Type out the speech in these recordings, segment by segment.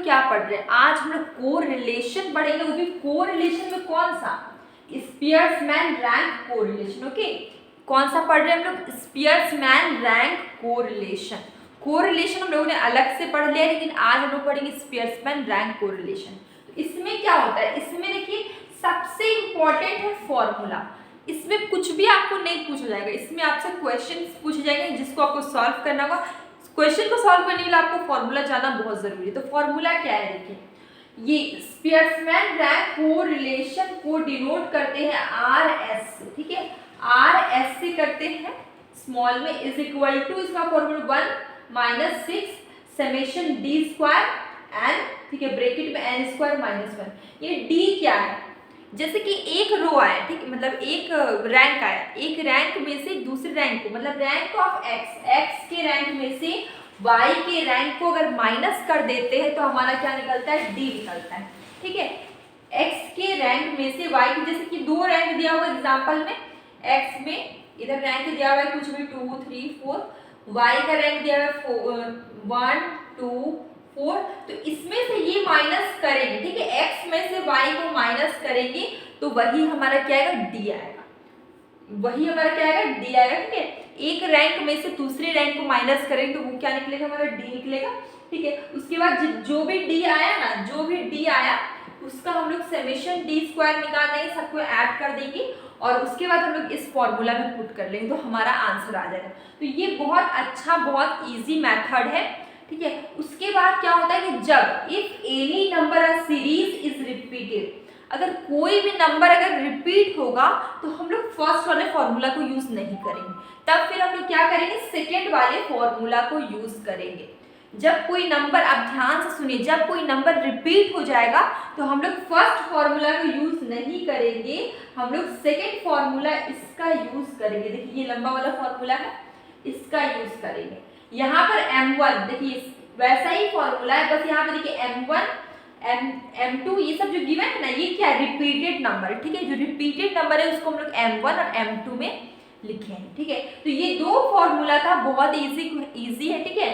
क्या पढ़ रहे हैं? आज हम लोग कोरिलेशन पढ़ेंगे, वो भी कोरिलेशन में कौन सा? स्पियर्समैन रैंक कोरिलेशन। ओके, कौन सा पढ़ रहे हैं हम लोग? स्पियर्समैन रैंक कोरिलेशन। कोरिलेशन हम लोगों ने अलग से पढ़ लिया, लेकिन आज हम लोग पढ़ेंगे स्पियर्समैन रैंक कोरिलेशन। तो इसमें क्या होता है? इसमें देखिए सबसे इंपॉर्टेंट है फॉर्मूला। इसमें कुछ भी आपको नहीं पूछा जाएगा, इसमें आपसे क्वेश्चन पूछे जाएंगे जिसको आपको सॉल्व करना होगा। क्वेश्चन को सॉल्व करने के लिए आपको फॉर्मूला जानना बहुत जरूरी है। तो फॉर्मूला क्या है? देखिए, ये स्पियर्समैन रैंक कोरिलेशन को डिनोट करते हैं RS से, ठीक है, RS से करते हैं स्मॉल में, इज इक्वल टू इसका formula 1 - 6 summation D square N, ठीक है, ब्रैकेट में n स्क्वायर -1। ये D क्या है? जैसे कि एक रो आया, ठीक है, मतलब एक रैंक आया, एक रैंक में से दूसरे रैंक को, मतलब रैंक ऑफ x के रैंक में से y के रैंक को अगर माइनस कर देते हैं तो हमारा क्या निकलता है? D निकलता है, ठीक है। x के रैंक में से y के, जैसे कि दो रैंक दिया हुआ एग्जांपल में, x में इधर रैंक दिया हुआ है कुछ भी 2 3 4, y का रैंक दिया हुआ है 1 2 4, तो इसमें से ये माइनस करेंगे, ठीक है, x में से y को माइनस करेंगे तो वही हमारा क्या आएगा? D आएगा, वही हमारा क्या आएगा? D आएगा, ठीक है। एक रैंक में से दूसरे रैंक को माइनस करेंगे तो वो क्या निकलेगा? हमारा D निकलेगा, ठीक है। उसके बाद जो भी D आया ना, जो भी D आया उसका हम लोग समेशन D स्क्वायर निकाल देंगे, सबको ऐड कर देंगे और उसके बाद हम लोग इस फॉर्मूला में पुट कर लेंगे तो हमारा आंसर आ जाएगा। तो ये बहुत अच्छा, बहुत इजी मेथड है, ठीक है। उसके बाद क्या होता है कि जब if any number a series is repeated, अगर कोई भी नंबर अगर रिपीट होगा तो हम लोग फर्स्ट वाले फॉर्मूला को यूज नहीं करेंगे, तब फिर हम लोग क्या करेंगे? सेकेंड वाले फॉर्मूला को यूज करेंगे। जब कोई नंबर, आप ध्यान से सुनिए, जब कोई नंबर रिपीट हो जाएगा तो हम लोग फर्स्ट फॉर्मूला को यूज नहीं करेंगे, हम लोग सेकेंड फॉर्मूला इसका यूज करेंगे। देखिए ये लंबा वाला फॉर्मूला है, इसका यूज करेंगे। यहाँ पर M1 देखिए वैसा ही फॉर्मूला है, बस यहाँ पे देखिए M1 M2 ये सब जो गिवन है ना, ये क्या है? रिपीटेड नंबर है, ठीक है। जो रिपीटेड नंबर है उसको हम लोग M1 और M2 में लिखे हैं, ठीक है। तो ये दो फॉर्मूला था, बहुत इजी है, ठीक है।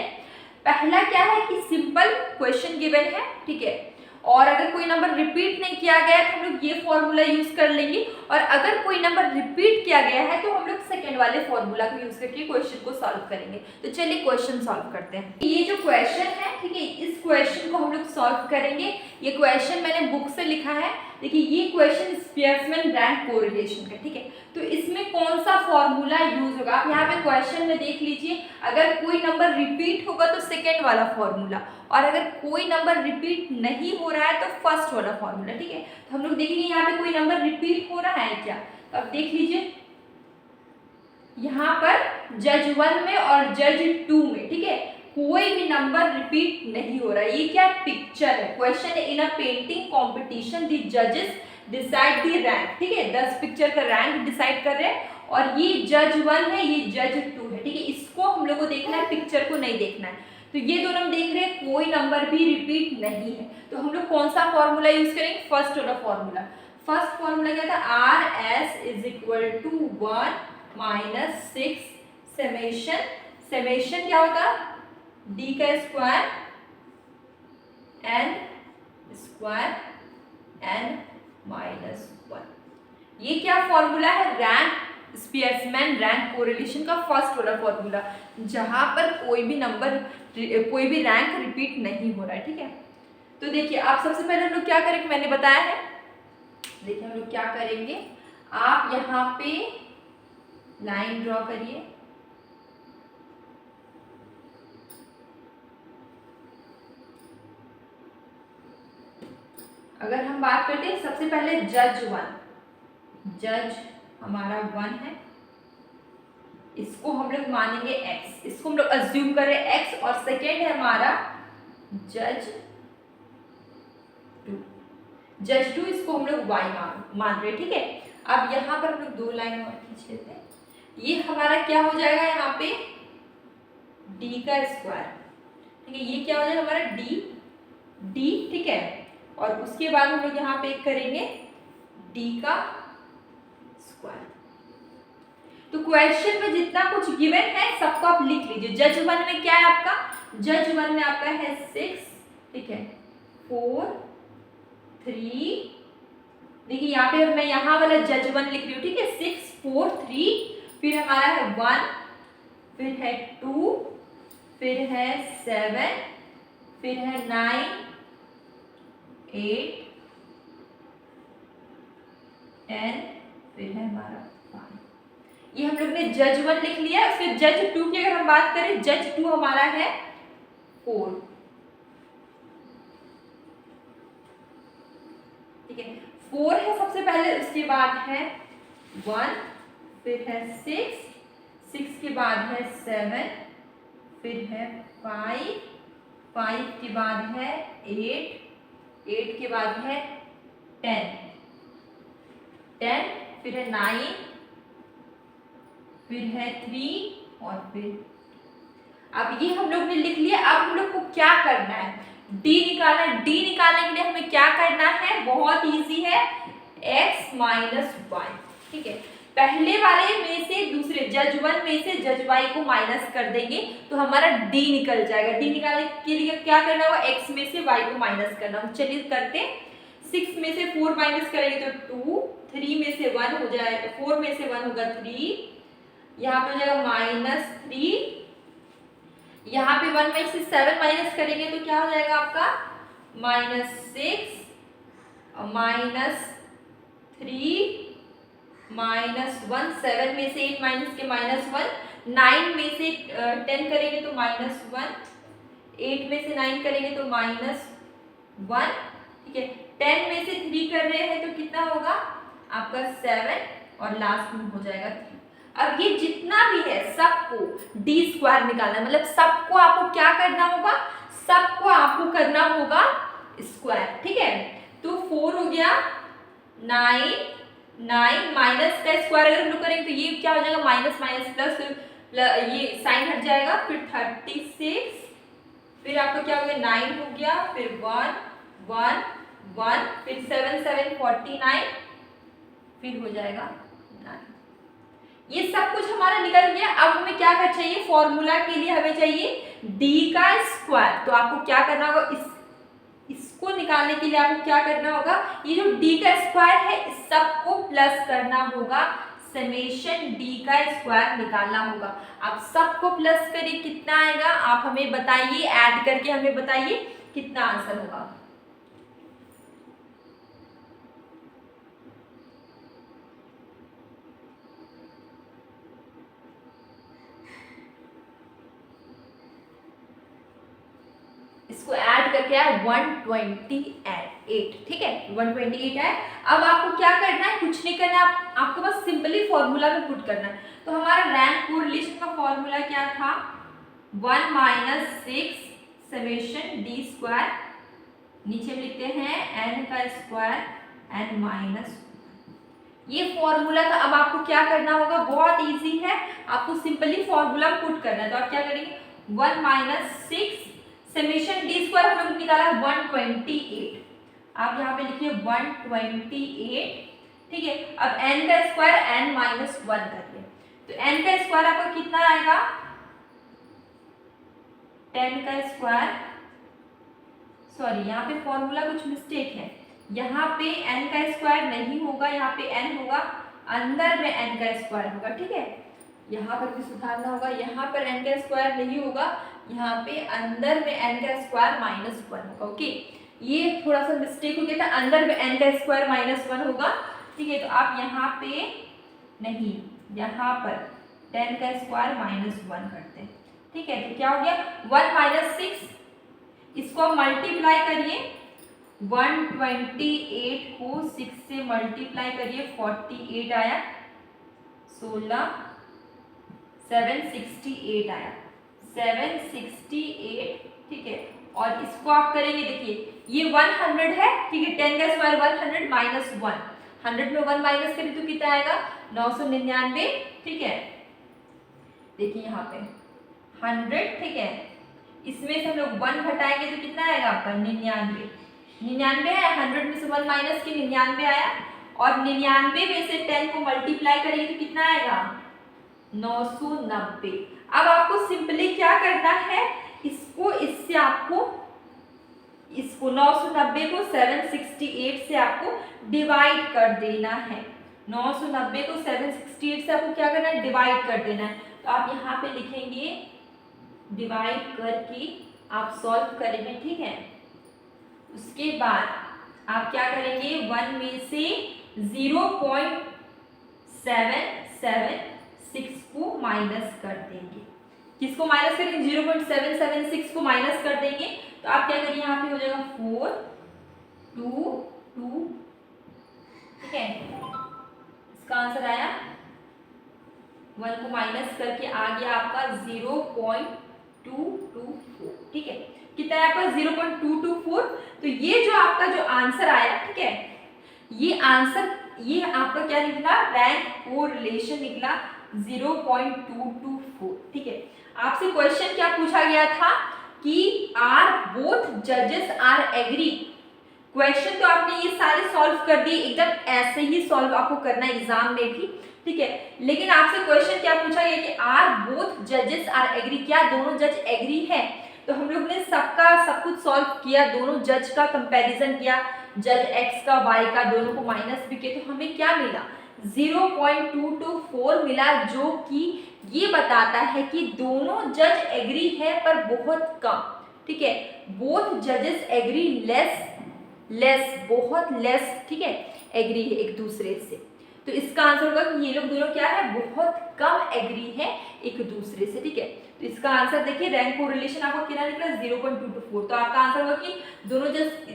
पहला क्या है कि सिंपल क्वेश्चन गिवन है, ठीक है, और अगर कोई नंबर रिपीट नहीं किया गया है तो हम लोग ये फॉर्मूला यूज कर लेंगे, और अगर कोई नंबर रिपीट किया गया है तो हम लोग सेकेंड वाले फॉर्मूला को यूज करके क्वेश्चन को सॉल्व करेंगे। तो चलिए क्वेश्चन सॉल्व करते हैं। ये जो क्वेश्चन है, ठीक है, इस क्वेश्चन को हम लोग सॉल्व करेंगे। ये क्वेश्चन मैंने बुक से लिखा है। देखिए ये क्वेश्चन स्पियर्समैन रैंक कोरिलेशन का, ठीक है। तो इसमें कौन सा फॉर्मूला यूज होगा? आप यहाँ पे क्वेश्चन में देख लीजिए, अगर कोई नंबर रिपीट होगा तो सेकेंड वाला फॉर्मूला, और अगर कोई नंबर रिपीट नहीं हो रहा है तो फर्स्ट वाला फॉर्मूला, ठीक है। तो हम लोग देखेंगे यहाँ पे कोई नंबर रिपीट हो रहा है क्या, तो अब देख लीजिए यहाँ पर जज 1 में और जज 2 में, ठीक है, कोई भी नंबर रिपीट नहीं हो रहा है। ये क्या पिक्चर है? क्वेश्चन है, इन अ पेंटिंग कंपटीशन द जजेस डिसाइड द रैंक, ठीक है, 10 पिक्चर का रैंक डिसाइड कर रहे हैं, और ये जज 1 है, ये जज 2 है, ठीक है। इसको हम लोग को देखना है, पिक्चर को नहीं देखना है। तो ये दोनों हम देख रहे हैं, कोई नंबर भी रिपीट नहीं है, तो हम लोग कौन सा फॉर्मूला यूज करेंगे? फर्स्ट वाला फॉर्मूला। फर्स्ट फॉर्मूला क्या था? RS is equal to 1 - 6 summation क्या होता? D का स्क्वायर n स्क्वायर n -1। ये क्या फॉर्मूला है? रैंक, स्पियर्समैन रैंक कोरिलेशन का फर्स्ट वाला फॉर्मूला, जहां पर कोई भी नंबर, कोई भी रैंक रिपीट नहीं हो रहा है, ठीक है। तो देखिए आप सबसे पहले हम लोग क्या करेंगे, मैंने बताया है, देखिए हम लोग क्या करेंगे, आप यहाँ पे लाइन ड्रॉ करिए, अगर हम बात करते हैं सबसे पहले जज 1, जज हमारा 1 है, इसको हम लोग मानेंगे x, इसको हम लोग अज्यूम कर रहे हैं x, और सेकेंड है हमारा जज 2, जज 2 इसको हम लोग y मान रहे हैं, ठीक है। अब यहाँ पर हम लोग दो लाइन और खींच लेते हैं, ये हमारा क्या हो जाएगा यहाँ पे d का स्क्वायर, ठीक है, ये क्या हो जाएगा हमारा d, ठीक है, और उसके बाद हम लोग यहाँ पे करेंगे d का स्क्वायर। तो क्वेश्चन में जितना कुछ गिवन है सबको आप लिख लीजिए। जज 1 में क्या है आपका? जज 1 में आपका है 6, ठीक है, 4 3, देखिए यहाँ पे मैं यहाँ वाला जज 1 लिख रही हूँ, ठीक है। 6 4 3, फिर हमारा है 1, फिर है 2, फिर है 7, फिर है 9 8 10, फिर है हमारा 5। ये हम लोग ने जज 1 लिख लिया। फिर जज 2 की अगर हम बात करें, जज 2 हमारा है 4, ठीक है। 4 है सबसे पहले, उसके बाद है 1, फिर है 6, 6 के बाद है 7, फिर है 5, 5 के बाद है 8, 8 के बाद है 10, 10, फिर है 9, फिर है 3 और फिर, अब ये हम लोग ने लिख लिया। अब हम लोग को क्या करना है, डी निकालना है। डी निकालने के लिए हमें क्या करना है, बहुत इजी है, x माइनस वाई, ठीक है। पहले वाले में से दूसरे जज 1 में से जज y को माइनस कर देंगे तो हमारा d निकल जाएगा। d निकालने के लिए क्या करना होगा, x में से y को माइनस करना होगा। चलिए करते हैं। 6 में से 4 माइनस करेंगे तो 2, 3 में से 1 हो जाएगा, 4 में से 1 होगा 3, यहाँ पे हो जाएगा -3, यहाँ पे 1 में से 7 माइनस करेंगे तो क्या हो जाएगा आपका -6, -3, -1, 7 में से 8 माइनस के -1, 9 में से 10 करेंगे तो -1, 8 में से 9 करेंगे तो -1, ठीक है। 10 में से 3 कर रहे हैं तो कितना होगा आपका 7 और लास्ट में हो जाएगा 3। अब ये जितना भी है सबको डी स्क्वायर निकालना है, मतलब सबको आपको क्या करना होगा, सबको आपको करना होगा स्क्वायर, ठीक है। तो 4 हो गया, 9 9 माइनस का स्क्वायर अगर हम लोग करेंगे तो ये क्या हो जाएगा, माइनस माइनस प्लस, ये साइन हट जाएगा, फिर 36, फिर आपका क्या हो गया 9 हो गया, फिर 1 1 1, फिर 7 7 49, फिर हो जाएगा 9। ये सब कुछ हमारा निकल गया। अब हमें क्या कर चाहिए, फॉर्मूला के लिए हमें चाहिए d का स्क्वायर। तो आपको क्या करना होगा, इसको निकालने के लिए आपको क्या करना होगा, ये जो d का स्क्वायर है इस सबको प्लस करना होगा, समेशन d का स्क्वायर निकालना होगा। आप सबको प्लस करिए, कितना आएगा आप हमें बताइए, ऐड करके हमें बताइए कितना आंसर होगा। इसको ऐड करके आया 128, ठीक है, 128 है। अब आपको क्या करना है, कुछ नहीं करना है, आपको बस सिंपली फॉर्मूला में पुट करना है। तो हमारा रैंक कोरिलेशन का फॉर्मूला क्या था, 1 - 6 समेशन डी स्क्वायर, नीचे में लिखते हैं n का स्क्वायर n -1। ये फॉर्मूला था। अब आपको क्या करना होगा, बहुत इजी है, आपको सिंपली फॉर्मूला पुट करना है। तो आप क्या करेंगे, 1 - 6 समेशन डी स्क्वायर हम लोग निकाला 128, आप यहाँ पे लिखिए 128, ठीक है। अब n का स्क्वायर n -1 करिए, तो n का स्क्वायर आपका कितना आएगा, 10 का स्क्वायर, सॉरी यहाँ पे फॉर्मूला कुछ मिस्टेक है, यहाँ पे n का स्क्वायर नहीं होगा, यहाँ पे n होगा, अंदर में n का स्क्वायर होगा, ठीक है। यहाँ पर भी सुधारना होगा, यहाँ पर n का स्क्वायर नहीं होगा, यहाँ पे अंदर में n का स्क्वायर -1 होगा, ओके। ये थोड़ा सा मिस्टेक हो गया था, अंदर में n का स्क्वायर -1 होगा, ठीक है। तो आप यहाँ पे नहीं, यहाँ पर 10 का स्क्वायर -1 करते हैं, ठीक है। तो क्या हो गया, 1 - 6, इसको आप मल्टीप्लाई करिए, 128 को 6 से मल्टीप्लाई करिए, 48 आया, 16 768 आया, 768, ठीक है। और इसको आप करेंगे, देखिए ये 100 है, ठीक है, 10 का स्क्वायर 100 -1, 100 में 1 माइनस करें तो कितना आएगा, 999, ठीक है। देखिए यहाँ पे 100, ठीक है, इसमें से हम लोग 1 घटाएंगे तो कितना आएगा आपका 99, 99 है, 100 में से 1 माइनस की 99 आया, और 99 में से 10 को मल्टीप्लाई करेंगे तो कितना आएगा 990। अब आपको सिंपली क्या करना है, इसको इससे आपको इसको 990 को 768 से आपको डिवाइड कर देना है। 990 को 768 से आपको क्या करना है, डिवाइड कर देना है। तो आप यहाँ पे लिखेंगे डिवाइड करके आप सॉल्व करेंगे, ठीक है। उसके बाद आप क्या करेंगे, 1 में से 0.776 को माइनस कर देंगे। किसको माइनस करेंगे, 0.776 को माइनस कर देंगे। तो आप क्या करिए, यहाँ पे हो जाएगा 4 2 2, ठीक है। इसका आंसर आया 1 को माइनस करके आ गया आपका 0.224, ठीक है। कितना है आपका 0.224। तो ये जो आपका जो आंसर आया, ठीक है, ये आंसर ये आपका क्या निकला, रैंक कोरिलेशन निकला 0.224, ठीक है। आपसे क्वेश्चन क्या पूछा गया था कि आर बोथ जजेस आर एग्री। क्वेश्चन तो आपने ये सारे सॉल्व कर दिए, एकदम ऐसे ही सॉल्व आपको करना है एग्जाम में भी, ठीक है। लेकिन आपसे क्वेश्चन क्या पूछा गया कि आर बोथ जजेस आर एग्री, क्या दोनों जज एग्री है। तो हम लोग ने सब कुछ सॉल्व किया, दोनों जज का कंपैरिजन किया, जज एक्स का वाई का, दोनों को माइनस भी किए, तो हमें क्या मिला, 0.224 मिला, जो कि ये बताता है कि दोनों जज एग्री है पर बहुत कम, ठीक है। बोथ जजेस एग्री लेस बहुत लेस, ठीक है, एग्री है एक दूसरे से। तो इसका आंसर होगा कि ये लोग दोनों क्या है, बहुत कम एग्री है एक दूसरे से, ठीक है। तो इसका आंसर देखिए, रैंक कोरिलेशन आपको कितना निकला, 0.224। तो आपका आंसर होगा कि दोनों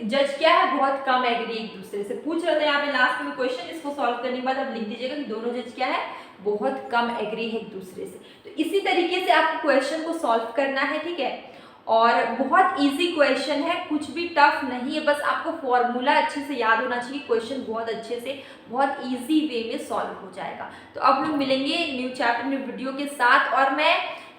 जज क्या है, बहुत कम एग्री एक दूसरे से। पूछ रहे थे यहाँ पे लास्ट में क्वेश्चन, इसको सॉल्व करने के बाद आप लिख दीजिएगा कि दोनों जज क्या है, बहुत कम एग्री है एक दूसरे से। तो इसी तरीके से आपको क्वेश्चन को सॉल्व करना है, ठीक है। और बहुत इजी क्वेश्चन है, कुछ भी टफ नहीं है, बस आपको फॉर्मूला अच्छे से याद होना चाहिए, क्वेश्चन बहुत अच्छे से बहुत इजी वे में सॉल्व हो जाएगा। तो अब लोग मिलेंगे न्यू चैप्टर न्यू वीडियो के साथ, और मैं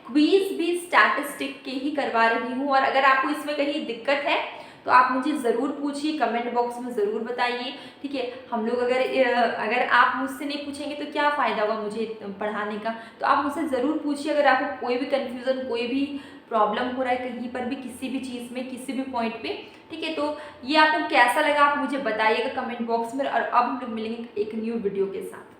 क्विज भी स्टैटिस्टिक के ही करवा रही हूँ। और अगर आपको इसमें कहीं दिक्कत है तो आप मुझे ज़रूर पूछिए, कमेंट बॉक्स में ज़रूर बताइए, ठीक है। हम लोग अगर आप मुझसे नहीं पूछेंगे तो क्या फ़ायदा होगा मुझे पढ़ाने का। तो आप मुझसे ज़रूर पूछिए, अगर आपको कोई भी कन्फ्यूज़न, कोई भी प्रॉब्लम हो रहा है कहीं पर भी, किसी भी चीज़ में, किसी भी पॉइंट पे, ठीक है। तो ये आपको कैसा लगा आप मुझे बताइएगा कमेंट बॉक्स में। और अब हम लोग मिलेंगे एक न्यू वीडियो के साथ।